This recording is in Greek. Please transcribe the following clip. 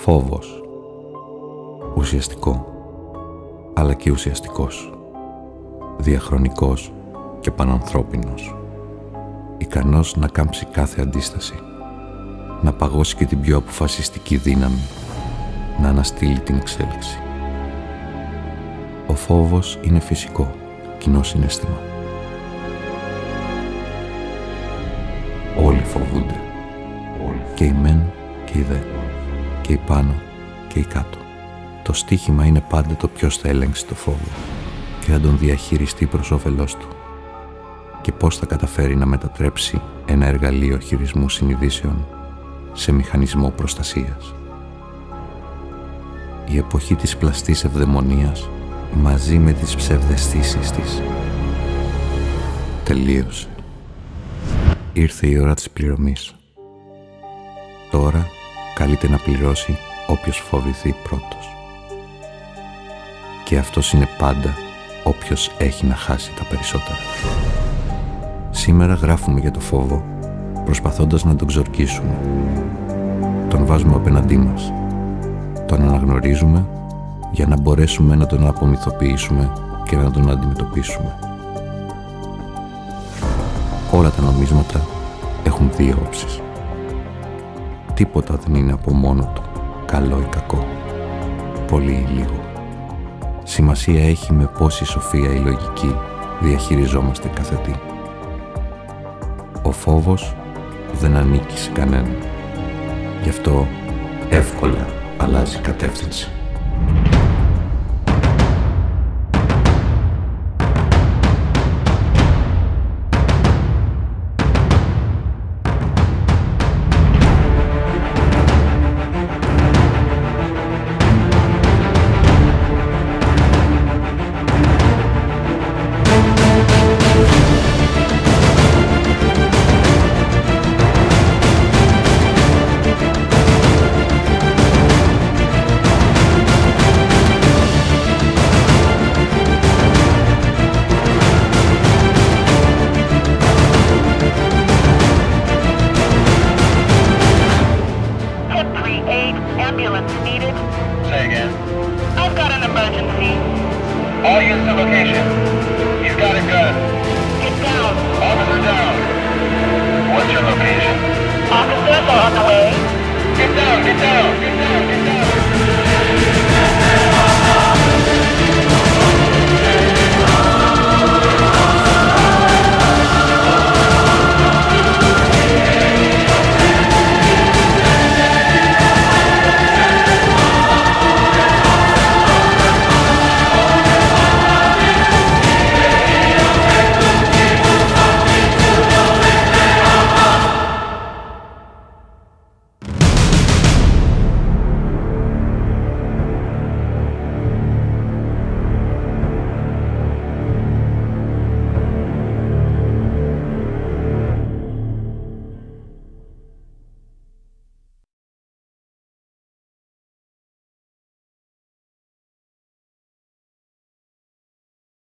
Φόβος. Ουσιαστικό, αλλά και ουσιαστικός. Διαχρονικός και πανανθρώπινος. Ικανός να κάμψει κάθε αντίσταση. Να παγώσει και την πιο αποφασιστική δύναμη. Να αναστείλει την εξέλιξη. Ο φόβος είναι φυσικό, κοινό συναίσθημα. Όλοι φοβούνται. Και οι μεν και οι δε. Και οι πάνω και οι κάτω. Το στίχημα είναι πάντα το ποιος θα ελέγξει το φόβο και θα τον διαχειριστεί προς όφελός του. Και πώς θα καταφέρει να μετατρέψει ένα εργαλείο χειρισμού συνειδήσεων σε μηχανισμό προστασίας. Η εποχή της πλαστής ευδαιμονίας μαζί με τις ψευδαισθήσεις της τελείωσε. Ήρθε η ώρα της πληρωμής. Τώρα καλείται να πληρώσει όποιος φοβηθεί πρώτος. Και αυτός είναι πάντα όποιος έχει να χάσει τα περισσότερα. Σήμερα γράφουμε για το φόβο, προσπαθώντας να τον ξορκίσουμε. Τον βάζουμε απέναντί μας. Τον αναγνωρίζουμε για να μπορέσουμε να τον απομυθοποιήσουμε και να τον αντιμετωπίσουμε. Όλα τα νομίσματα έχουν δύο όψεις. Τίποτα δεν είναι από μόνο του καλό ή κακό, πολύ ή λίγο. Σημασία έχει με πόση σοφία ή λογική διαχειριζόμαστε κάθε τι. Ο φόβος δεν ανήκει σε κανέναν. Γι' αυτό εύκολα αλλάζει κατεύθυνση.